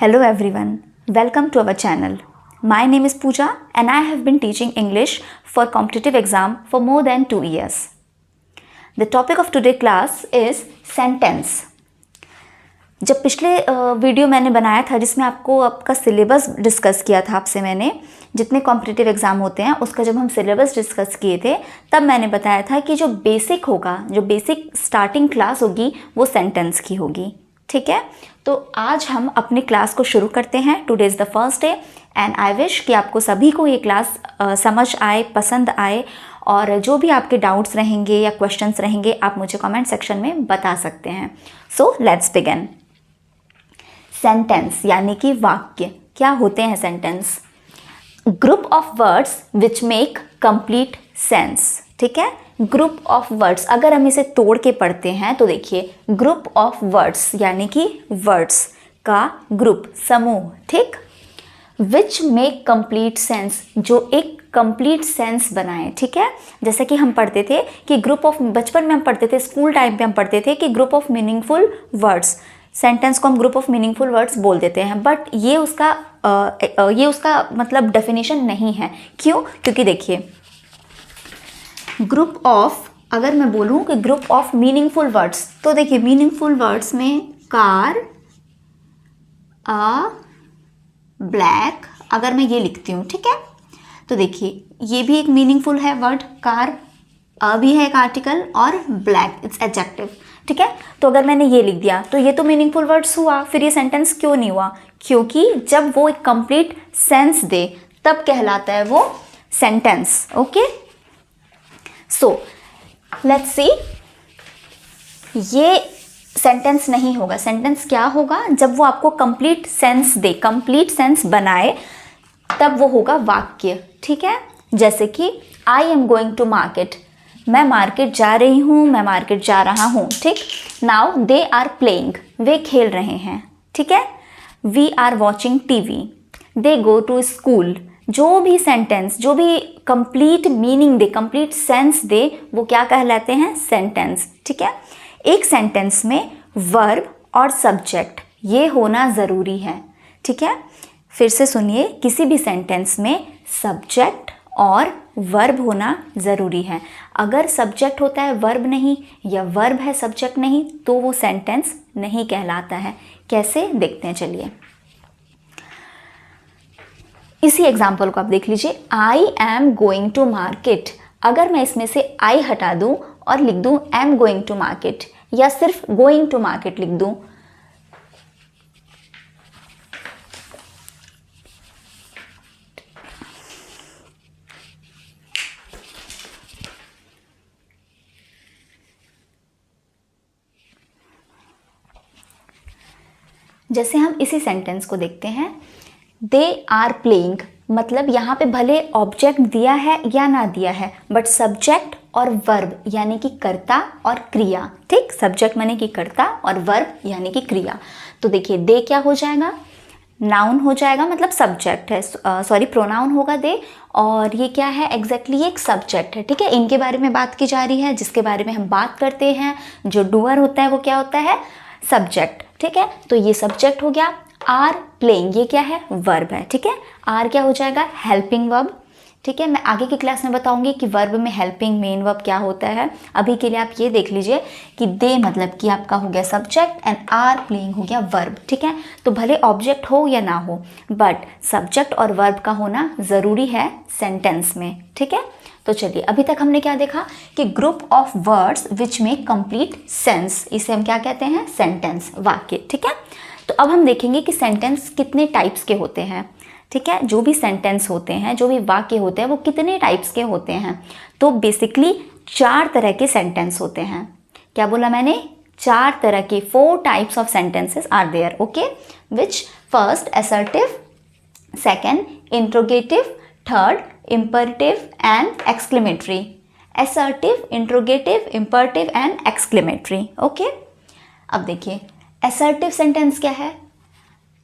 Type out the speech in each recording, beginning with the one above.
Hello everyone, welcome to our channel. My name is Pooja and I have been teaching English for competitive exam for more than 2 years. The topic of today's class is sentence. जब पिछले video मैंने बनाया था जिसमें आपको आपका syllabus discuss किया था आपसे मैंने जितने कॉम्पिटिटिव एग्ज़ाम होते हैं उसका जब हम सिलेबस डिस्कस किए थे तब मैंने बताया था कि जो बेसिक होगा, जो बेसिक स्टार्टिंग क्लास होगी वो सेंटेंस की होगी. ठीक है, तो आज हम अपनी क्लास को शुरू करते हैं. Today is the first day and I wish कि आपको सभी को ये क्लास समझ आए, पसंद आए और जो भी आपके डाउट्स रहेंगे या क्वेश्चंस रहेंगे आप मुझे कमेंट सेक्शन में बता सकते हैं. So let's begin. सेंटेंस यानी कि वाक्य. क्या होते हैं sentence? Group of words which make complete sense. ठीक है, ग्रुप ऑफ वर्ड्स. अगर हम इसे तोड़ के पढ़ते हैं तो देखिए, ग्रुप ऑफ वर्ड्स यानी कि वर्ड्स का ग्रुप, समूह. ठीक, विच मेक कंप्लीट सेंस, जो एक कंप्लीट सेंस बनाए. ठीक है, जैसे कि हम पढ़ते थे कि ग्रुप ऑफ, बचपन में हम पढ़ते थे, स्कूल टाइम पे हम पढ़ते थे कि group of meaningful words. Sentence को हम ग्रुप ऑफ मीनिंगफुल वर्ड्स बोल देते हैं, बट ये उसका मतलब डेफिनेशन नहीं है. क्यों? क्योंकि देखिए, ग्रुप ऑफ, अगर मैं बोलूँ कि ग्रुप ऑफ मीनिंगफुल वर्ड्स, तो देखिए मीनिंगफुल वर्ड्स में कार, अ, ब्लैक, अगर मैं ये लिखती हूँ, ठीक है, तो देखिए ये भी एक मीनिंगफुल है वर्ड, कार, अ भी है एक आर्टिकल और ब्लैक इट्स एडजेक्टिव. ठीक है, तो अगर मैंने ये लिख दिया तो ये तो मीनिंगफुल वर्ड्स हुआ. फिर ये सेंटेंस क्यों नहीं हुआ? क्योंकि जब वो एक कंप्लीट सेंस दे तब कहलाता है वो sentence. Okay, so let's see, ये सेंटेंस नहीं होगा. सेंटेंस क्या होगा? जब वो आपको कंप्लीट सेंस दे, कंप्लीट सेंस बनाए, तब वो होगा वाक्य. ठीक है, जैसे कि I am going to market, मैं मार्केट जा रही हूँ, मैं मार्केट जा रहा हूँ. ठीक, नाउ दे आर प्लेइंग, वे खेल रहे हैं. ठीक है, we are watching TV, they go to school. जो भी सेंटेंस, जो भी कंप्लीट मीनिंग दे, कंप्लीट सेंस दे, वो क्या कहलाते हैं? सेंटेंस. ठीक है, एक सेंटेंस में वर्ब और सब्जेक्ट ये होना ज़रूरी है. ठीक है, फिर से सुनिए, किसी भी सेंटेंस में सब्जेक्ट और वर्ब होना ज़रूरी है. अगर सब्जेक्ट होता है वर्ब नहीं, या वर्ब है सब्जेक्ट नहीं, तो वो सेंटेंस नहीं कहलाता है. कैसे? देखते हैं, चलिए. इसी एग्जाम्पल को आप देख लीजिए. I am going to market. अगर मैं इसमें से आई हटा दूं और लिख दूं एम गोइंग टू मार्केट, या सिर्फ गोइंग टू मार्केट लिख दूं, जैसे हम इसी सेंटेंस को देखते हैं, दे आर प्लेइंग, मतलब यहाँ पे भले ऑब्जेक्ट दिया है या ना दिया है, बट सब्जेक्ट और वर्ब यानी कि कर्ता और क्रिया. ठीक, सब्जेक्ट माने कि कर्ता और वर्ब यानी कि क्रिया. तो देखिए, दे क्या हो जाएगा? नाउन हो जाएगा, मतलब सब्जेक्ट है, सॉरी प्रोनाउन होगा दे, और ये क्या है? एग्जैक्टली ये एक सब्जेक्ट है. ठीक है, इनके बारे में बात की जा रही है, जिसके बारे में हम बात करते हैं. जो डूअर होता है वो क्या होता है? सब्जेक्ट. ठीक है, तो ये सब्जेक्ट हो गया. आर प्लेइंग, ये क्या है? वर्ब है. ठीक है, आर क्या हो जाएगा? Helping verb. ठीक है, मैं आगे की क्लास में बताऊंगी कि वर्ब में हेल्पिंग मेन वर्ब क्या होता है. अभी के लिए आप ये देख लीजिए कि दे मतलब कि आपका हो गया सब्जेक्ट एंड आर प्लेइंग हो गया वर्ब. ठीक है, तो भले ऑब्जेक्ट हो या ना हो, बट सब्जेक्ट और वर्ब का होना ज़रूरी है सेंटेंस में. ठीक है, तो चलिए, अभी तक हमने क्या देखा कि group of words which make complete sense, इसे हम क्या कहते हैं? सेंटेंस, वाक्य. ठीक है, तो अब हम देखेंगे कि सेंटेंस कितने टाइप्स के होते हैं. ठीक है, जो भी सेंटेंस होते हैं, जो भी वाक्य होते हैं, वो कितने टाइप्स के होते हैं. तो बेसिकली 4 तरह के सेंटेंस होते हैं. क्या बोला मैंने? 4 तरह के, 4 types of sentences are there. Okay, which first assertive, second interrogative, third imperative and exclamatory. assertive, interrogative, imperative and exclamatory. Okay, अब देखिए assertive सेंटेंस क्या है.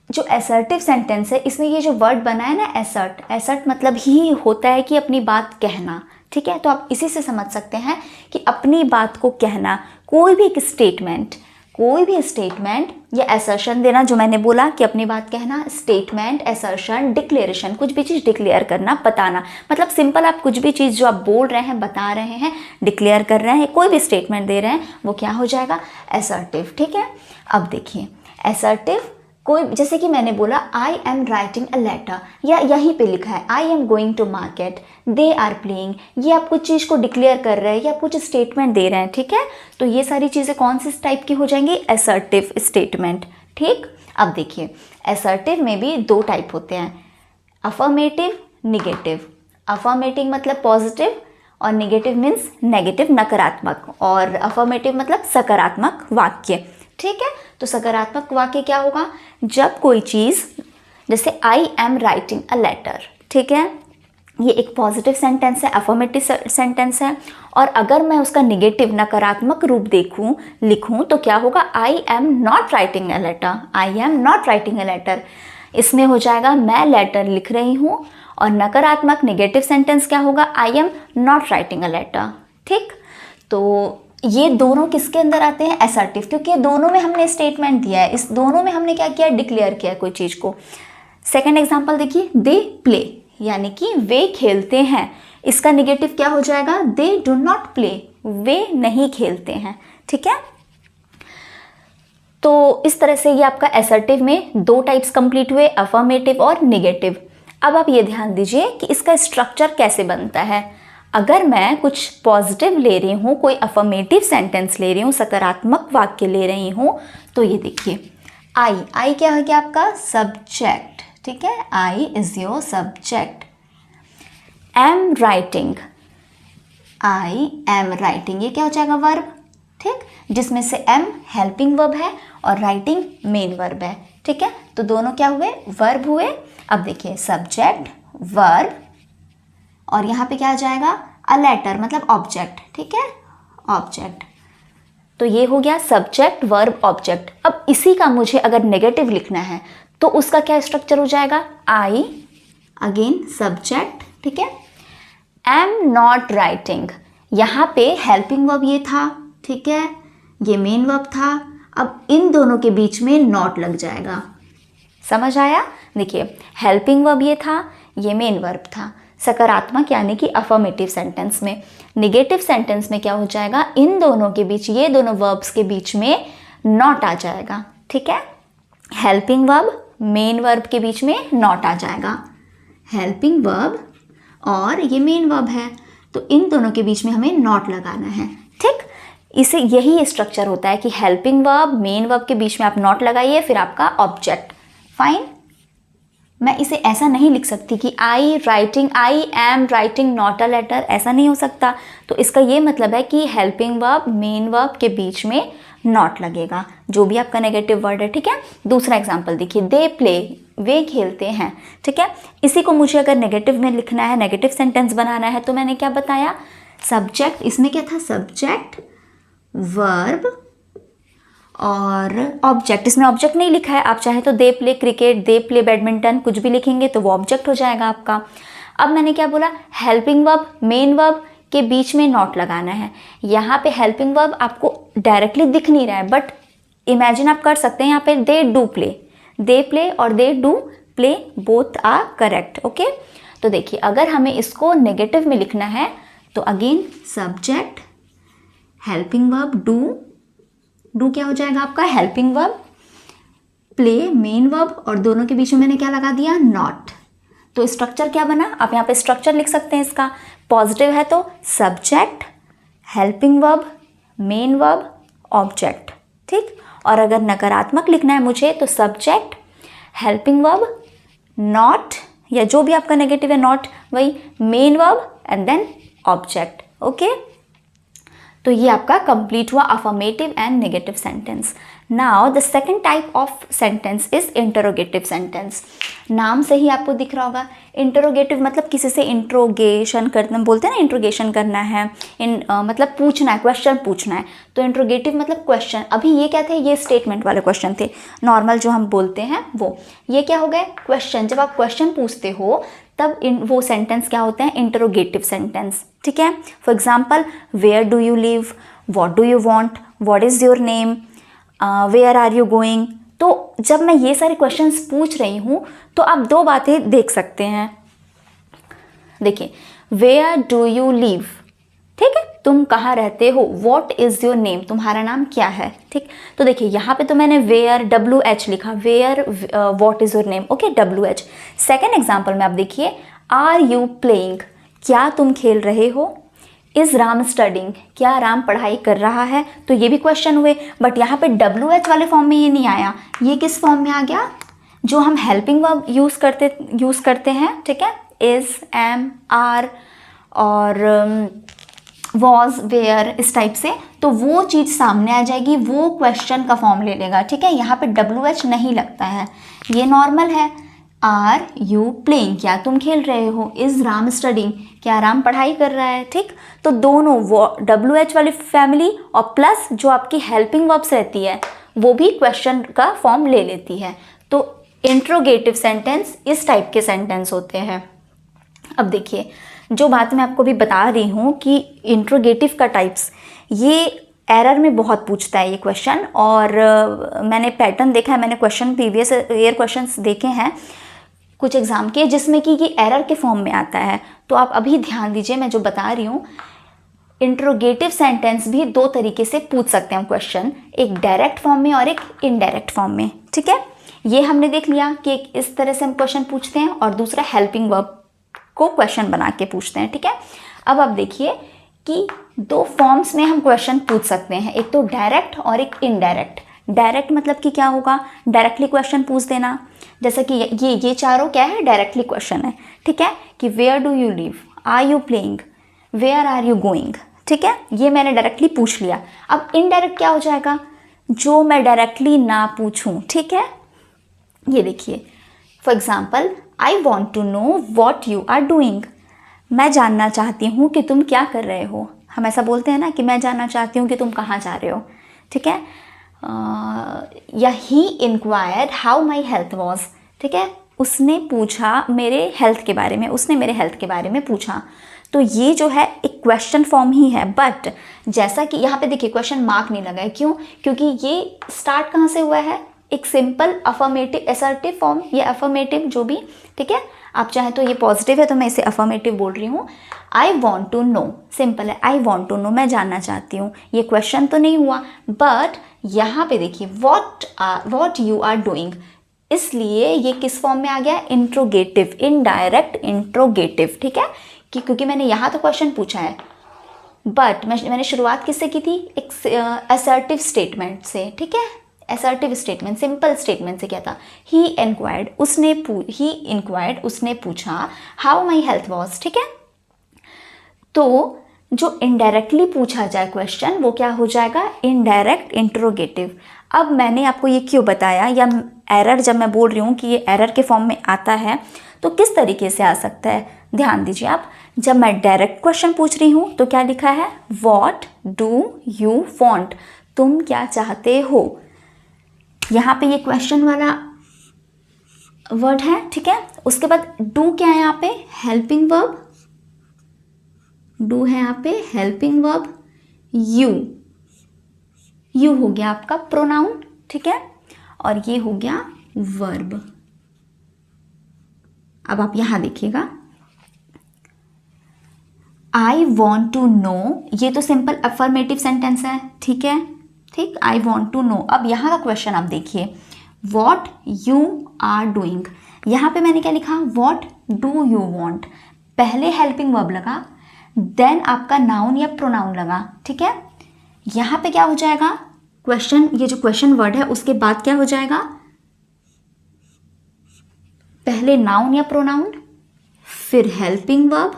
जो assertive सेंटेंस है, इसमें ये जो वर्ड बना है ना assert मतलब ही होता है कि अपनी बात कहना. ठीक है, तो आप इसी से समझ सकते हैं कि अपनी बात को कहना. कोई भी एक स्टेटमेंट, कोई भी स्टेटमेंट या असर्शन देना, जो मैंने बोला कि अपनी बात कहना, स्टेटमेंट, असर्शन, डिक्लेरेशन, कुछ भी चीज़ डिक्लेयर करना, बताना, मतलब सिंपल आप कुछ भी चीज़ जो आप बोल रहे हैं, बता रहे हैं, डिक्लेयर कर रहे हैं, कोई भी स्टेटमेंट दे रहे हैं, वो क्या हो जाएगा, असर्टिव। ठीक है, अब देखिए असर्टिव, कोई जैसे कि मैंने बोला I am writing a letter, या यहीं पे लिखा है I am going to market, they are playing, ये आप कुछ चीज़ को डिक्लेयर कर रहे हैं या कुछ स्टेटमेंट दे रहे हैं। ठीक है, तो ये सारी चीज़ें कौन सी टाइप की हो जाएंगी, असर्टिव स्टेटमेंट। ठीक, अब देखिए असर्टिव में भी दो टाइप होते हैं, अफर्मेटिव, निगेटिव। अफर्मेटिव मतलब पॉजिटिव और निगेटिव मीन्स नेगेटिव, नकारात्मक, और अफर्मेटिव मतलब सकारात्मक वाक्य। ठीक है, तो सकारात्मक वाक्य क्या होगा, जब कोई चीज़, जैसे I am writing a letter, ठीक है, ये एक पॉजिटिव सेंटेंस है, अफर्मेटिव सेंटेंस है, और अगर मैं उसका निगेटिव नकारात्मक रूप लिखूं तो क्या होगा, I am not writing a letter, I am not writing a letter, इसमें हो जाएगा मैं लेटर लिख रही हूँ, और नकारात्मक नेगेटिव सेंटेंस क्या होगा, I am not writing a letter. ठीक, तो ये दोनों किसके अंदर आते हैं, असर्टिव, क्योंकि दोनों में हमने स्टेटमेंट दिया है, इस दोनों में हमने क्या किया, डिक्लेयर किया कोई चीज़ को। सेकंड एग्जांपल देखिए, दे प्ले, यानी कि वे खेलते हैं, इसका निगेटिव क्या हो जाएगा, दे डू नॉट प्ले, वे नहीं खेलते हैं। ठीक है, तो इस तरह से ये आपका असर्टिव में दो टाइप्स कंप्लीट हुए, अफर्मेटिव और निगेटिव। अब आप ये ध्यान दीजिए कि इसका स्ट्रक्चर कैसे बनता है। अगर मैं कुछ पॉजिटिव ले रही हूँ, कोई अफर्मेटिव सेंटेंस ले रही हूँ, सकारात्मक वाक्य ले रही हूँ, तो ये देखिए आई क्या है, क्या आपका सब्जेक्ट। ठीक है, I is your subject. Am writing, I am writing, ये क्या हो जाएगा, वर्ब। ठीक, जिसमें से एम हेल्पिंग वर्ब है और राइटिंग मेन वर्ब है। ठीक है, तो दोनों क्या हुए, वर्ब हुए। अब देखिए सब्जेक्ट, वर्ब, और यहाँ पे क्या आ जाएगा, अ लेटर मतलब ऑब्जेक्ट। ठीक है, ऑब्जेक्ट, तो ये हो गया सब्जेक्ट, वर्ब, ऑब्जेक्ट। अब इसी का मुझे अगर नेगेटिव लिखना है तो उसका क्या स्ट्रक्चर हो जाएगा, आई, अगेन सब्जेक्ट, ठीक है, एम नॉट राइटिंग, यहाँ पे हेल्पिंग वर्ब ये था, ठीक है, ये मेन वर्ब था, अब इन दोनों के बीच में नॉट लग जाएगा। समझ आया, देखिए हेल्पिंग वर्ब ये था, ये मेन वर्ब था, सकारात्मक यानी कि अफर्मेटिव सेंटेंस में। निगेटिव सेंटेंस में क्या हो जाएगा, इन दोनों के बीच, ये दोनों वर्ब्स के बीच में नॉट आ जाएगा। ठीक है, हेल्पिंग वर्ब, मेन वर्ब के बीच में नॉट आ जाएगा, हेल्पिंग वर्ब और ये मेन वर्ब है, तो इन दोनों के बीच में हमें नॉट लगाना है। ठीक, इसे यही स्ट्रक्चर होता है कि हेल्पिंग वर्ब, मेन वर्ब के बीच में आप नॉट लगाइए, फिर आपका ऑब्जेक्ट। फाइन, मैं इसे ऐसा नहीं लिख सकती कि I am writing not a letter, ऐसा नहीं हो सकता। तो इसका ये मतलब है कि हेल्पिंग वर्ब, मेन वर्ब के बीच में नॉट लगेगा, जो भी आपका नेगेटिव वर्ड है। ठीक है, दूसरा एग्जांपल देखिए, दे प्ले, वे खेलते हैं। ठीक है, इसी को मुझे अगर नेगेटिव में लिखना है, नेगेटिव सेंटेंस बनाना है, तो मैंने क्या बताया, सब्जेक्ट, इसमें क्या था, सब्जेक्ट, वर्ब और ऑब्जेक्ट। इसमें ऑब्जेक्ट नहीं लिखा है, आप चाहे तो they play cricket, they play badminton, कुछ भी लिखेंगे तो वो ऑब्जेक्ट हो जाएगा आपका। अब मैंने क्या बोला, हेल्पिंग वर्ब, मेन वर्ब के बीच में नॉट लगाना है। यहाँ पे हेल्पिंग वर्ब आपको डायरेक्टली दिख नहीं रहा है, बट इमेजिन आप कर सकते हैं, यहाँ पे they do play, they play और they do play both are correct. Okay, तो देखिए अगर हमें इसको नेगेटिव में लिखना है तो again subject, helping verb do क्या हो जाएगा आपका, helping verb, play main verb, और दोनों के बीच में मैंने क्या लगा दिया, नॉट। तो स्ट्रक्चर क्या बना, आप यहाँ पे स्ट्रक्चर लिख सकते हैं इसका। पॉजिटिव है तो subject, helping verb, main verb, object. ठीक, और अगर नकारात्मक लिखना है मुझे तो सब्जेक्ट, हेल्पिंग वर्ब, नॉट, या जो भी आपका नेगेटिव है नॉट, वही main verb and then object. Okay, तो ये आपका कंप्लीट हुआ affirmative and negative sentence. Now the second type of sentence is interrogative sentence. नाम से ही आपको दिख रहा होगा, इंटरोगेटिव मतलब किसी से इंट्रोगेशन करना, बोलते हैं ना इंट्रोगेशन करना है, मतलब पूछना है, क्वेश्चन पूछना है। तो इंट्रोगेटिव मतलब क्वेश्चन। अभी ये क्या थे, ये स्टेटमेंट वाले क्वेश्चन थे, नॉर्मल जो हम बोलते हैं वो। ये क्या हो गए, क्वेश्चन। जब आप क्वेश्चन पूछते हो तब वो सेंटेंस क्या होते हैं, इंटरोगेटिव सेंटेंस। ठीक है, for example, where do you live, what do you want, what is your name, where are you going. तो जब मैं ये सारे क्वेश्चंस पूछ रही हूँ तो आप दो बातें देख सकते हैं। देखिए, वेयर डू यू लिव, ठीक है, तुम कहाँ रहते हो। व्हाट इज़ योर नेम, तुम्हारा नाम क्या है, ठीक। तो देखिए यहाँ पे तो मैंने वेयर WH लिखा, where what is your name, okay, WH। Second example में आप देखिए, आर यू प्लेइंग, क्या तुम खेल रहे हो। इज़ राम स्टडिंग, क्या राम पढ़ाई कर रहा है। तो ये भी क्वेश्चन हुए, बट यहाँ पे WH वाले फॉर्म में ये नहीं आया, ये किस फॉर्म में आ गया, जो हम हेल्पिंग वर्ब यूज़ करते हैं, ठीक है, इज़, एम, आर और वॉज, वेयर, इस टाइप से। तो वो चीज़ सामने आ जाएगी, वो क्वेश्चन का फॉर्म ले लेगा, ठीक है। यहाँ पे WH नहीं लगता है, ये नॉर्मल है। आर यू प्लेइंग, क्या तुम खेल रहे हो। इज़ राम स्टडिंग, क्या राम पढ़ाई कर रहा है, ठीक। तो दोनों WH वाली फैमिली और प्लस जो आपकी हेल्पिंग वर्ब्स रहती है वो भी क्वेश्चन का फॉर्म ले लेती है। तो इंट्रोगेटिव सेंटेंस इस टाइप के सेंटेंस होते हैं। अब देखिए, जो बात मैं आपको भी बता रही हूँ कि इंट्रोगेटिव का टाइप्स, ये एरर में बहुत पूछता है ये क्वेश्चन। और मैंने पैटर्न देखा है, मैंने क्वेश्चन प्रीवियस ईयर क्वेश्चंस देखे हैं कुछ एग्ज़ाम के, जिसमें कि ये एरर के फॉर्म में आता है। तो आप अभी ध्यान दीजिए, मैं जो बता रही हूँ, इंट्रोगेटिव सेंटेंस भी दो तरीके से पूछ सकते हैं क्वेश्चन, एक डायरेक्ट फॉर्म में और एक इनडायरेक्ट फॉर्म में, ठीक है। ये हमने देख लिया कि एक इस तरह से हम क्वेश्चन पूछते हैं और दूसरा हेल्पिंग वर्ब को क्वेश्चन बना के पूछते हैं, ठीक है। अब आप देखिए कि दो फॉर्म्स में हम क्वेश्चन पूछ सकते हैं, एक तो डायरेक्ट और एक इनडायरेक्ट। डायरेक्ट मतलब कि क्या होगा, डायरेक्टली क्वेश्चन पूछ देना, जैसा कि ये चारों क्या है, डायरेक्टली क्वेश्चन है, ठीक है, कि where do you live, are you playing, where are you going, ठीक है, ये मैंने डायरेक्टली पूछ लिया। अब इनडायरेक्ट क्या हो जाएगा, जो मैं डायरेक्टली ना पूछूं, ठीक है। ये देखिए, for example, I want to know what you are doing, मैं जानना चाहती हूँ कि तुम क्या कर रहे हो। हम ऐसा बोलते हैं ना कि मैं जानना चाहती हूँ कि तुम कहाँ जा रहे हो, ठीक है। या he inquired how my health was, ठीक है, उसने पूछा मेरे हेल्थ के बारे में, उसने मेरे हेल्थ के बारे में पूछा। तो ये जो है एक क्वेश्चन फॉर्म ही है, बट जैसा कि यहाँ पे देखिए क्वेश्चन मार्क नहीं लगा है, क्यों, क्योंकि ये स्टार्ट कहाँ से हुआ है, एक सिंपल अफर्मेटिव असर्टिव फॉर्म, ये अफर्मेटिव जो भी, ठीक है। आप चाहें तो ये पॉजिटिव है तो मैं इसे अफर्मेटिव बोल रही हूँ। I want to know, simple है, आई वॉन्ट टू नो, मैं जानना चाहती हूँ, ये क्वेश्चन तो नहीं हुआ। बट यहाँ पे देखिए वॉट यू आर डूइंग, इसलिए ये किस फॉर्म में आ गया, इंट्रोगेटिव, इनडायरेक्ट इंट्रोगेटिव, ठीक है, क्योंकि मैंने यहाँ तो क्वेश्चन पूछा है, बट मैंने शुरुआत किससे की थी, एक असर्टिव स्टेटमेंट से, ठीक है। असर्टिव स्टेटमेंट, सिंपल स्टेटमेंट से क्या था, ही इंक्वायर्ड, उसने पूछा, हाउ माई हेल्थ वॉज, ठीक है। तो जो इनडायरेक्टली पूछा जाए क्वेश्चन वो क्या हो जाएगा, इनडायरेक्ट इंट्रोगेटिव। अब मैंने आपको ये क्यों बताया, या एरर जब मैं बोल रही हूँ कि ये एरर के फॉर्म में आता है तो किस तरीके से आ सकता है, ध्यान दीजिए आप। जब मैं डायरेक्ट क्वेश्चन पूछ रही हूँ तो क्या लिखा है, वॉट डू यू वॉन्ट, तुम क्या चाहते हो। यहाँ पे ये क्वेश्चन वाला वर्ड है, ठीक है। उसके बाद डू क्या है यहाँ पे, हेल्पिंग वर्ब, डू है यहाँ पे हेल्पिंग वर्ब, यू हो गया आपका प्रोनाउन, ठीक है, और ये हो गया वर्ब। अब आप यहां देखिएगा, आई वॉन्ट टू नो, ये तो सिंपल अफर्मेटिव सेंटेंस है, ठीक है, ठीक, आई वॉन्ट टू नो। अब यहाँ का क्वेश्चन आप देखिए, वॉट यू आर डूइंग, यहाँ पे मैंने क्या लिखा, वॉट डू यू वॉन्ट, पहले हेल्पिंग वर्ब लगा, देन आपका नाउन या प्रोनाउन लगा, ठीक है। यहाँ पे क्या हो जाएगा, क्वेश्चन, ये जो क्वेश्चन वर्ड है उसके बाद क्या हो जाएगा, पहले नाउन या प्रोनाउन, फिर हेल्पिंग वर्ब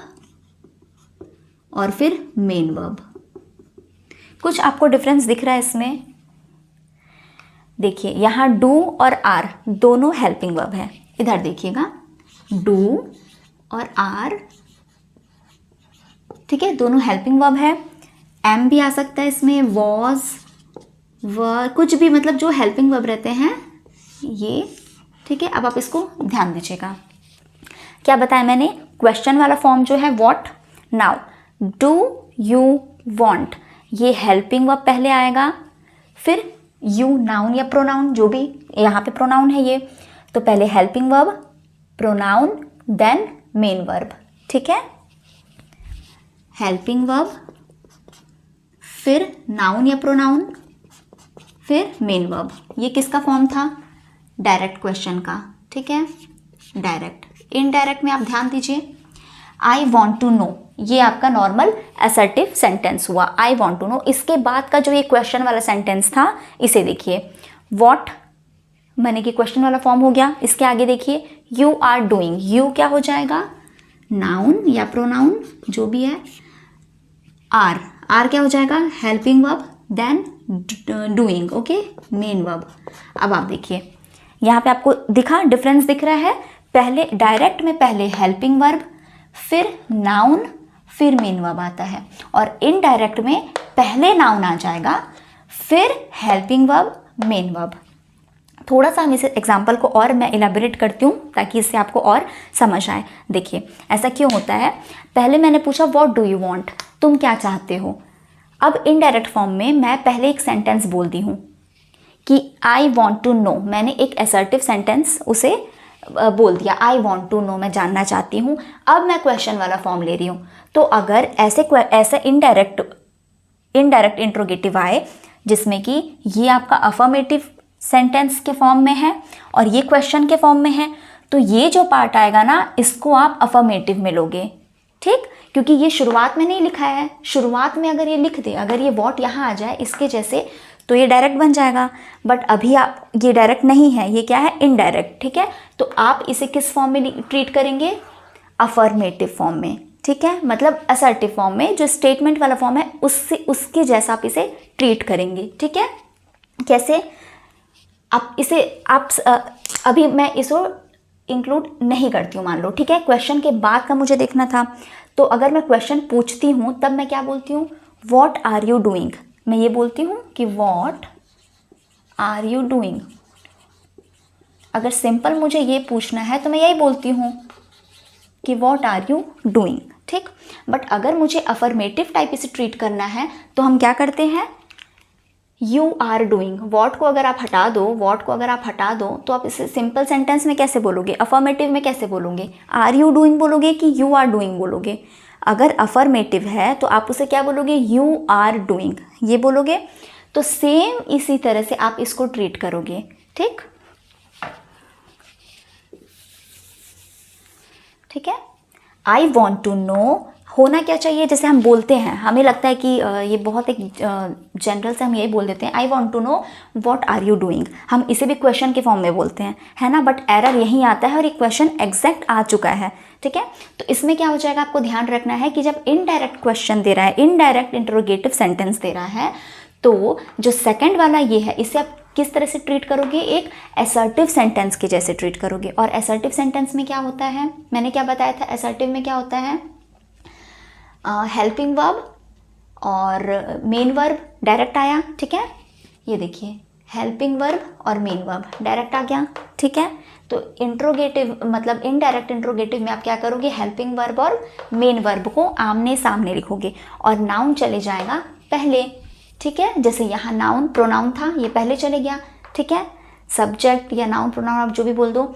और फिर मेन वर्ब। कुछ आपको डिफरेंस दिख रहा है इसमें, देखिए यहाँ डू और आर दोनों हेल्पिंग वर्ब है, इधर देखिएगा डू और आर, ठीक है, दोनों हेल्पिंग वर्ब है। एम भी आ सकता है इसमें, वॉज, वर, कुछ भी, मतलब जो हेल्पिंग वर्ब रहते हैं ये, ठीक है। अब आप इसको ध्यान दीजिएगा, क्या बताया मैंने, क्वेश्चन वाला फॉर्म जो है what, now do you want, ये हेल्पिंग वर्ब पहले आएगा, फिर यू नाउन या प्रोनाउन, जो भी यहाँ पे प्रोनाउन है ये, तो पहले helping verb, pronoun, then main verb, ठीक है। हेल्पिंग वर्ब, फिर नाउन या प्रोनाउन, फिर मेन वर्ब। ये किसका फॉर्म था? डायरेक्ट क्वेश्चन का, ठीक है, डायरेक्ट। इनडायरेक्ट में आप ध्यान दीजिए, आई वॉन्ट टू नो, ये आपका नॉर्मल असर्टिव सेंटेंस हुआ, आई वॉन्ट टू नो। इसके बाद का जो ये क्वेश्चन वाला सेंटेंस था, इसे देखिए, वॉट माने कि क्वेश्चन वाला फॉर्म हो गया। इसके आगे देखिए, यू आर डूइंग, यू क्या हो जाएगा? नाउन या प्रोनाउन, जो भी है। आर, आर क्या हो जाएगा? Helping verb, then doing, okay, main verb. अब आप देखिए, यहाँ पे आपको दिखा, डिफरेंस दिख रहा है। पहले डायरेक्ट में पहले हेल्पिंग वर्ब, फिर नाउन, फिर मेन वर्ब आता है, और इनडायरेक्ट में पहले नाउन आ जाएगा, फिर हेल्पिंग वर्ब, मेन वर्ब। थोड़ा सा हम इस एग्जाम्पल को और मैं इलेबोरेट करती हूँ ताकि इससे आपको और समझ आए। देखिए, ऐसा क्यों होता है? पहले मैंने पूछा व्हाट डू यू वांट, तुम क्या चाहते हो। अब इनडायरेक्ट फॉर्म में मैं पहले एक सेंटेंस बोलती हूँ कि आई वॉन्ट टू नो, मैंने एक असर्टिव सेंटेंस उसे बोल दिया, आई वॉन्ट टू नो, मैं जानना चाहती हूँ। अब मैं क्वेश्चन वाला फॉर्म ले रही हूँ, तो अगर ऐसे इनडायरेक्ट इंट्रोगेटिव आए जिसमें कि ये आपका अफर्मेटिव सेंटेंस के फॉर्म में है और ये क्वेश्चन के फॉर्म में है, तो ये जो पार्ट आएगा ना, इसको आप अफर्मेटिव में लोगे, ठीक, क्योंकि ये शुरुआत में नहीं लिखा है। शुरुआत में अगर ये लिख दे, अगर ये वॉट यहाँ आ जाए इसके जैसे, तो ये डायरेक्ट बन जाएगा। बट अभी आप, ये डायरेक्ट नहीं है, ये क्या है? इनडायरेक्ट, ठीक है। तो आप इसे किस फॉर्म में ट्रीट करेंगे? अफर्मेटिव फॉर्म में, ठीक है, मतलब असर्टिव फॉर्म में, जो स्टेटमेंट वाला फॉर्म है उससे, उसके जैसा आप इसे ट्रीट करेंगे, ठीक है। कैसे? आप इसे, आप अभी मैं इसको इंक्लूड नहीं करती हूँ, मान लो, ठीक है। क्वेश्चन के बाद का मुझे देखना था, तो अगर मैं क्वेश्चन पूछती हूँ तब मैं क्या बोलती हूँ? व्हाट आर यू डूइंग, मैं ये बोलती हूँ कि व्हाट आर यू डूइंग। अगर सिंपल मुझे ये पूछना है तो मैं यही बोलती हूँ कि व्हाट आर यू डूइंग, ठीक। बट अगर मुझे अफर्मेटिव टाइप इसे ट्रीट करना है तो हम क्या करते हैं? यू आर डूइंग, वॉट को अगर आप हटा दो, वॉट को अगर आप हटा दो, तो आप इसे सिंपल सेंटेंस में कैसे बोलोगे? अफर्मेटिव में कैसे बोलोगे? आर यू डूइंग बोलोगे कि यू आर डूइंग बोलोगे? अगर अफर्मेटिव है तो आप उसे क्या बोलोगे? यू आर डूइंग, ये बोलोगे। तो सेम इसी तरह से आप इसको ट्रीट करोगे, ठीक, ठीक है। आई वॉन्ट टू नो होना क्या चाहिए? जैसे हम बोलते हैं, हमें लगता है कि ये बहुत एक जनरल से हम यही बोल देते हैं, I want to know what are you doing. हम इसे भी क्वेश्चन के फॉर्म में बोलते हैं, है ना, बट एरर यहीं आता है और ये क्वेश्चन एग्जैक्ट आ चुका है, ठीक है। तो इसमें क्या हो जाएगा, आपको ध्यान रखना है कि जब इनडायरेक्ट क्वेश्चन दे रहा है, इनडायरेक्ट इंटरोगेटिव सेंटेंस दे रहा है, तो जो सेकेंड वाला ये है, इसे आप किस तरह से ट्रीट करोगे? एक असर्टिव सेंटेंस के जैसे ट्रीट करोगे। और असर्टिव सेंटेंस में क्या होता है, मैंने क्या बताया था? असर्टिव में क्या होता है? हेल्पिंग वर्ब और मेन वर्ब डायरेक्ट आया, ठीक है। ये देखिए, हेल्पिंग वर्ब और मेन वर्ब डायरेक्ट आ गया, ठीक है। तो इंट्रोगेटिव मतलब इनडायरेक्ट इंट्रोगेटिव में आप क्या करोगे? हेल्पिंग वर्ब और मेन वर्ब को आमने सामने लिखोगे और नाउन चले जाएगा पहले, ठीक है। जैसे यहाँ नाउन प्रोनाउन था, ये पहले चले गया, ठीक है। सब्जेक्ट या नाउन प्रोनाउन आप जो भी बोल दो,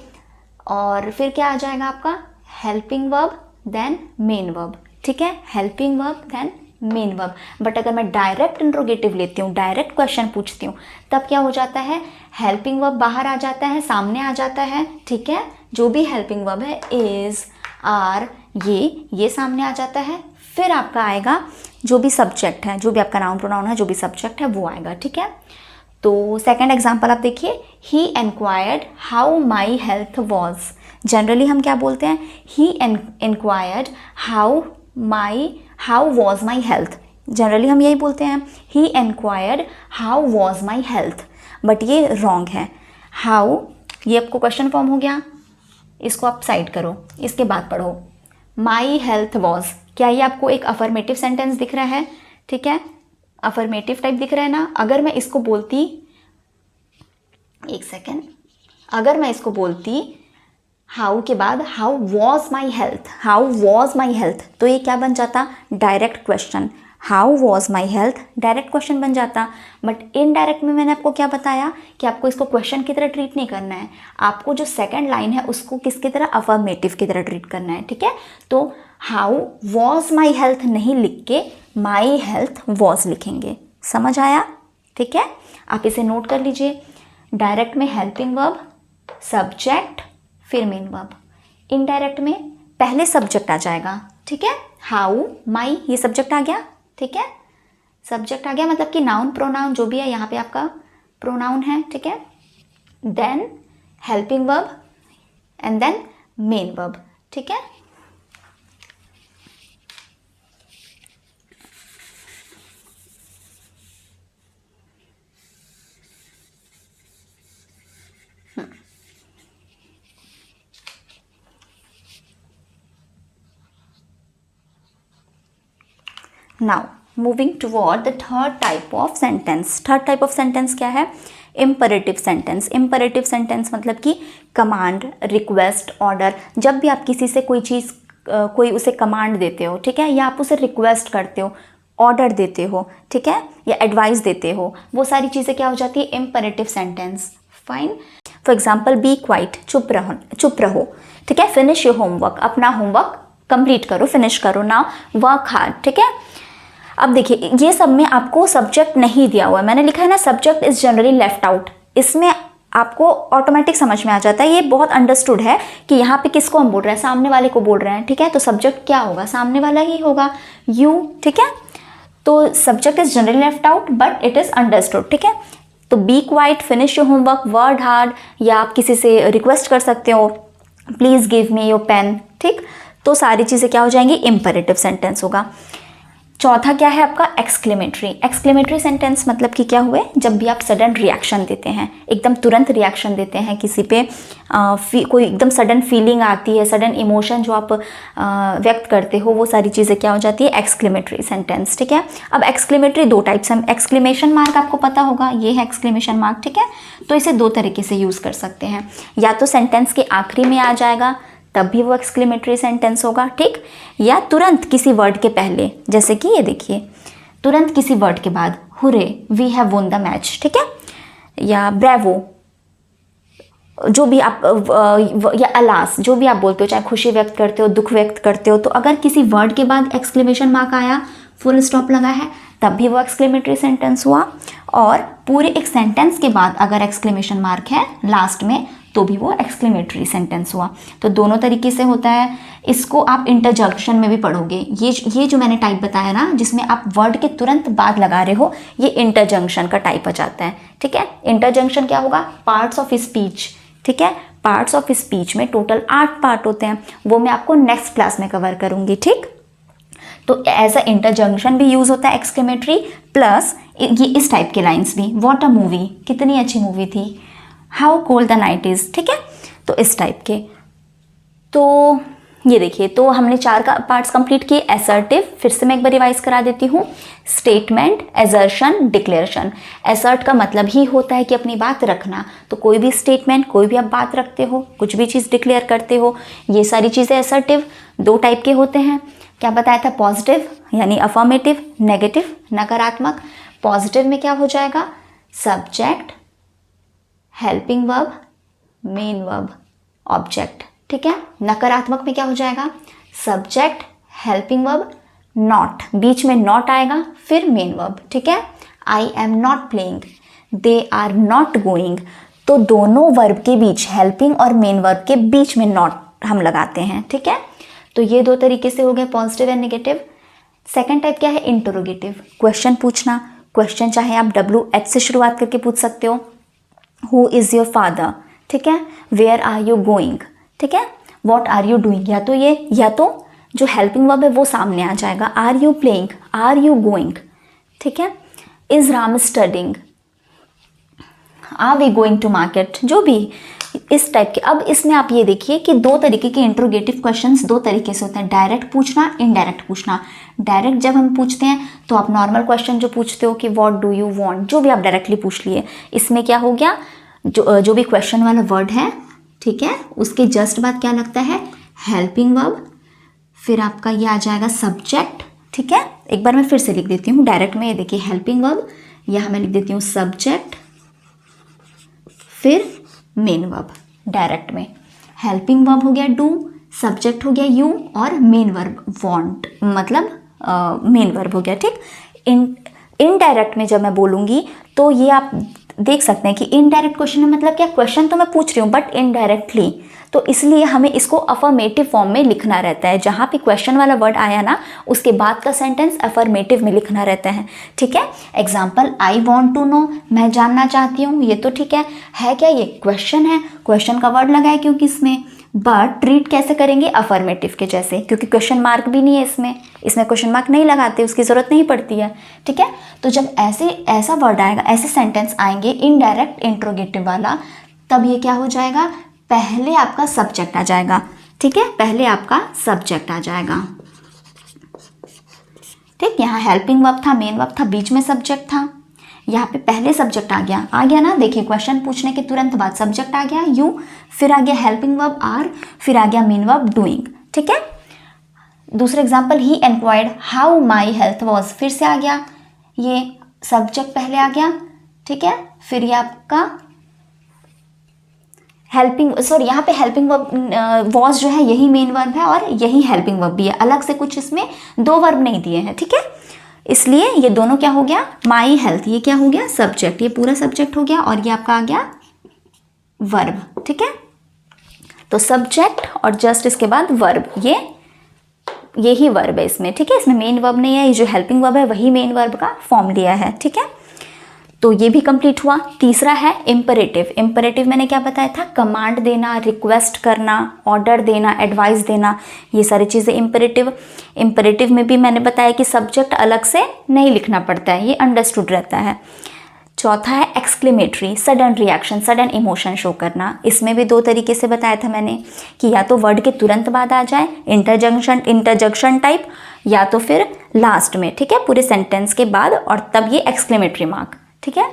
और फिर क्या आ जाएगा आपका? Helping verb then main verb, ठीक है, helping verb then main verb. But अगर मैं डायरेक्ट इंट्रोगेटिव लेती हूँ, डायरेक्ट क्वेश्चन पूछती हूँ, तब क्या हो जाता है? हेल्पिंग वर्ब बाहर आ जाता है, सामने आ जाता है, ठीक है। जो भी हेल्पिंग वर्ब है, इज, आर, ये सामने आ जाता है। फिर आपका आएगा जो भी सब्जेक्ट है, जो भी आपका नाउन प्रोनाउन है, जो भी सब्जेक्ट है वो आएगा, ठीक है। तो सेकेंड एग्जाम्पल आप देखिए, he enquired how my health was. Generally हम क्या बोलते हैं? He enquired how was my health. Generally हम यही बोलते हैं, he enquired how was my health, but ये रॉन्ग है। हाउ, ये आपको क्वेश्चन फॉर्म हो गया, इसको आप साइड करो, इसके बाद पढ़ो। माई हेल्थ वॉज, क्या ये आपको एक अफर्मेटिव सेंटेंस दिख रहा है? ठीक है, अफर्मेटिव टाइप दिख रहा है ना। अगर मैं इसको बोलती, एक सेकेंड, अगर मैं इसको बोलती हाउ के बाद how was my health, how was my health, तो ये क्या बन जाता? Direct question. How was my health, direct question बन जाता। बट इनडायरेक्ट में मैंने आपको क्या बताया कि आपको इसको क्वेश्चन की तरह ट्रीट नहीं करना है, आपको जो सेकंड लाइन है उसको किसकी तरह, अफर्मेटिव की तरह ट्रीट करना है, ठीक है। तो हाउ वॉज माई हेल्थ नहीं लिख के माई हेल्थ वॉज लिखेंगे, समझ आया, ठीक है। आप इसे नोट कर लीजिए। डायरेक्ट में हेल्पिंग वर्ब, सब्जेक्ट, फिर मेन वर्ब। इनडायरेक्ट में पहले सब्जेक्ट आ जाएगा, ठीक है। हाउ, माई, ये सब्जेक्ट आ गया, ठीक है। सब्जेक्ट आ गया मतलब कि नाउन प्रोनाउन जो भी है यहाँ पे आपका प्रोनाउन है, ठीक है। Then helping verb and then main verb, ठीक है। Now moving toward the third type of sentence. Third type of sentence क्या है, इम्परेटिव सेंटेंस। इम्परेटिव सेंटेंस मतलब कि कमांड, रिक्वेस्ट, ऑर्डर। जब भी आप किसी से कोई चीज़ कोई उसे कमांड देते हो, ठीक है, या आप उसे रिक्वेस्ट करते हो, ऑर्डर देते हो, ठीक है, या एडवाइस देते हो, वो सारी चीज़ें क्या हो जाती है, imperative sentence. Fine. For example be quiet, चुप रहो, ठीक है। फिनिश योर होमवर्क, अपना होमवर्क कंप्लीट करो, फिनिश करो ना। वर्क हार्ड, ठीक है। अब देखिए ये सब में आपको सब्जेक्ट नहीं दिया हुआ है, मैंने लिखा है ना subject is generally left out. इसमें आपको ऑटोमेटिक समझ में आ जाता है, ये बहुत अंडरस्टूड है कि यहाँ पे किसको हम बोल रहे हैं, सामने वाले को बोल रहे हैं, ठीक है। तो सब्जेक्ट क्या होगा, सामने वाला ही होगा, यू, ठीक है। तो subject is generally left out but it is understood, ठीक है। तो be quiet, finish your homework, work hard, या आप किसी से रिक्वेस्ट कर सकते हो please give me your pen, ठीक। तो सारी चीज़ें क्या हो जाएंगी, इम्परेटिव सेंटेंस होगा। चौथा क्या है आपका, एक्सक्लेमेटरी। एक्सक्लेमेटरी सेंटेंस मतलब कि क्या हुए, जब भी आप सडन रिएक्शन देते हैं, एकदम तुरंत रिएक्शन देते हैं किसी पे, कोई एकदम सडन फीलिंग आती है, सडन इमोशन जो आप व्यक्त करते हो, वो सारी चीज़ें क्या हो जाती है, एक्सक्लेमेटरी सेंटेंस, ठीक है। अब एक्सक्लेमेटरी दो टाइप्स हैं, एक्सक्लेमेशन मार्क आपको पता होगा, ये है एक्सक्लेमेशन मार्क, ठीक है। तो इसे दो तरीके से यूज़ कर सकते हैं, या तो सेंटेंस के आखिरी में आ जाएगा तब भी वो एक्सक्लेमेटरी सेंटेंस होगा, ठीक, या तुरंत किसी वर्ड के पहले, जैसे कि ये देखिए, तुरंत किसी वर्ड के बाद, hurray we have won the match, ठीक है, या ब्रेवो, जो भी आप या अलास, जो भी आप बोलते हो, चाहे खुशी व्यक्त करते हो, दुख व्यक्त करते हो, तो अगर किसी वर्ड के बाद एक्सक्लेमेशन मार्क आया, फुल स्टॉप लगा है, तब भी वो एक्सक्लेमेटरी सेंटेंस हुआ। और पूरे एक सेंटेंस के बाद अगर एक्सक्लेमेशन मार्क है लास्ट में, तो भी वो एक्सक्लेमेटरी सेंटेंस हुआ। तो दोनों तरीके से होता है। इसको आप इंटरजंक्शन में भी पढ़ोगे, ये जो मैंने टाइप बताया ना, जिसमें आप वर्ड के तुरंत बाद लगा रहे हो, ये इंटरजंक्शन का टाइप आ जाता है, ठीक है। इंटरजंक्शन क्या होगा, पार्ट्स ऑफ स्पीच, ठीक है। पार्ट्स ऑफ स्पीच में टोटल 8 पार्ट होते हैं, वो मैं आपको नेक्स्ट क्लास में कवर करूँगी, ठीक। तो एज अ इंटरजंक्शन भी यूज़ होता है एक्सक्लेमेटरी, प्लस ये इस टाइप के लाइन्स भी, व्हाट अ मूवी, कितनी अच्छी मूवी थी, how cold the night is, ठीक है। तो इस टाइप के। तो ये देखिए, तो हमने 4 का पार्ट्स कंप्लीट किए। असर्टिव, फिर से मैं एक बार रिवाइज करा देती हूँ, स्टेटमेंट, एजर्शन, डिक्लेरेशन। असर्ट का मतलब ही होता है कि अपनी बात रखना, तो कोई भी स्टेटमेंट, कोई भी आप बात रखते हो, कुछ भी चीज़ डिक्लेयर करते हो, ये सारी चीज़ें असर्टिव। 2 टाइप के होते हैं, क्या बताया था, पॉजिटिव यानी अफर्मेटिव, नेगेटिव नकारात्मक। पॉजिटिव में क्या हो जाएगा, subject, helping verb, main verb, object, ठीक है। नकारात्मक में क्या हो जाएगा, सब्जेक्ट, हेल्पिंग वर्ब, नॉट, बीच में नॉट आएगा, फिर मेन वर्ब, ठीक है। I am not playing, they are not going. तो दोनों वर्ब के बीच, हेल्पिंग और मेन वर्ब के बीच में नॉट हम लगाते हैं, ठीक है। तो ये 2 तरीके से हो गए, positive and negative. Second type क्या है, इंटरोगेटिव, क्वेश्चन पूछना। क्वेश्चन चाहे आप WH से शुरुआत करके पूछ सकते हो, हु इज़ योर फादर, ठीक है, वेयर आर यू गोइंग, ठीक है, वॉट आर यू डूइंग। या तो जो हेल्पिंग वर्ब है वो सामने आ जाएगा, are you playing, are you going, ठीक है। Is Ram studying, are we going to market, जो भी इस टाइप के। अब इसमें आप ये देखिए कि 2 तरीके के इंट्रोगेटिव क्वेश्चंस 2 तरीके से होते हैं, डायरेक्ट पूछना, इनडायरेक्ट पूछना। डायरेक्ट जब हम पूछते हैं तो आप नॉर्मल क्वेश्चन जो पूछते हो कि व्हाट डू यू वांट, जो भी आप डायरेक्टली पूछ लिए। इसमें क्या हो गया, जो भी क्वेश्चन वाला वर्ड है, ठीक है, उसके जस्ट बाद क्या लगता है, हेल्पिंग वर्ब, फिर आपका ये आ जाएगा सब्जेक्ट, ठीक है, एक बार मैं फिर से लिख देती हूँ डायरेक्ट में। ये देखिए हेल्पिंग वर्ब, यहाँ मैं लिख देती हूँ सब्जेक्ट फिर मेन वर्ब डायरेक्ट में। हेल्पिंग वर्ब हो गया डू, सब्जेक्ट हो गया यू और मेन वर्ब वांट, मतलब मेन वर्ब हो गया। ठीक, इनडायरेक्ट में जब मैं बोलूँगी तो ये आप देख सकते हैं कि इनडायरेक्ट क्वेश्चन में मतलब क्या, क्वेश्चन तो मैं पूछ रही हूँ बट इनडायरेक्टली, तो इसलिए हमें इसको अफर्मेटिव फॉर्म में लिखना रहता है। जहाँ पे क्वेश्चन वाला वर्ड आया ना उसके बाद का सेंटेंस अफर्मेटिव में लिखना रहता है। ठीक है, example I want to know, मैं जानना चाहती हूँ, ये तो ठीक है क्या, ये क्वेश्चन है, क्वेश्चन का वर्ड लगा है क्योंकि इसमें, बट ट्रीट कैसे करेंगे अफर्मेटिव के जैसे, क्योंकि क्वेश्चन मार्क भी नहीं है इसमें क्वेश्चन मार्क नहीं लगाते, उसकी ज़रूरत नहीं पड़ती है। ठीक है, तो जब ऐसा वर्ड आएगा, ऐसे सेंटेंस आएंगे इनडायरेक्ट इंट्रोगेटिव वाला, तब ये क्या हो जाएगा, पहले आपका सब्जेक्ट आ जाएगा। ठीक है, पहले आपका सब्जेक्ट आ जाएगा। ठीक, यहाँ हेल्पिंग वर्ब था, मेन वर्ब था, बीच में सब्जेक्ट था, यहाँ पे पहले सब्जेक्ट आ गया ना। देखिए क्वेश्चन पूछने के तुरंत बाद सब्जेक्ट आ गया यू, फिर आ गया हेल्पिंग वर्ब आर, फिर आ गया मेन वर्ब डूइंग। ठीक है, दूसरा example he enquired how my health was, फिर से आ गया ये सब्जेक्ट पहले आ गया। ठीक है, फिर ये आपका यहाँ पे हेल्पिंग वर्ब वॉज जो है यही मेन वर्ब है और यही हेल्पिंग वर्ब भी है, अलग से कुछ इसमें दो वर्ब नहीं दिए हैं। ठीक है, इसलिए ये दोनों क्या हो गया, माई हेल्थ ये क्या हो गया सब्जेक्ट, ये पूरा सब्जेक्ट हो गया और ये आपका आ गया वर्ब। ठीक है, तो सब्जेक्ट और जस्ट इसके बाद वर्ब, यही वर्ब है इसमें। ठीक है, इसमें मेन वर्ब नहीं है, ये जो हेल्पिंग वर्ब है वही मेन वर्ब का फॉर्म लिया है। ठीक है, तो ये भी कंप्लीट हुआ। तीसरा है इम्परेटिव। इम्परेटिव मैंने क्या बताया था, कमांड देना, रिक्वेस्ट करना, ऑर्डर देना, एडवाइस देना, ये सारी चीज़ें इम्परेटिव में भी मैंने बताया कि सब्जेक्ट अलग से नहीं लिखना पड़ता है, ये अंडरस्टूड रहता है। चौथा है exclamatory, sudden reaction, sudden emotion show करना। इसमें भी दो तरीके से बताया था मैंने कि या तो वर्ड के तुरंत बाद आ जाए इंटरजंक्शन टाइप, या तो फिर लास्ट में। ठीक है, पूरे सेंटेंस के बाद और तब ये एक्सक्लेमेटरी मार्क। ठीक है,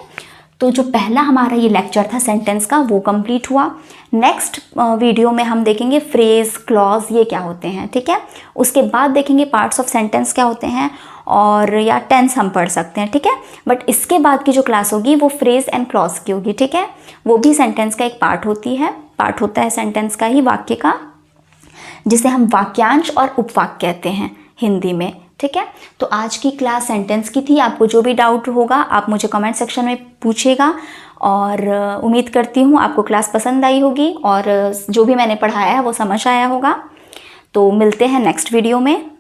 तो जो पहला हमारा ये लेक्चर था सेंटेंस का वो कंप्लीट हुआ। नेक्स्ट वीडियो में हम देखेंगे फ्रेज, क्लॉज ये क्या होते हैं। ठीक है, उसके बाद देखेंगे पार्ट्स ऑफ सेंटेंस क्या होते हैं, और या टेंस हम पढ़ सकते हैं। ठीक है, बट इसके बाद की जो क्लास होगी वो फ्रेज एंड क्लॉज की होगी। ठीक है, वो भी सेंटेंस का एक पार्ट होता है सेंटेंस का ही, वाक्य का, जिसे हम वाक्यांश और उपवाक्य कहते हैं हिंदी में। ठीक है, तो आज की क्लास सेंटेंस की थी। आपको जो भी डाउट होगा आप मुझे कमेंट सेक्शन में पूछिएगा, और उम्मीद करती हूँ आपको क्लास पसंद आई होगी और जो भी मैंने पढ़ाया है वो समझ आया होगा। तो मिलते हैं नेक्स्ट वीडियो में।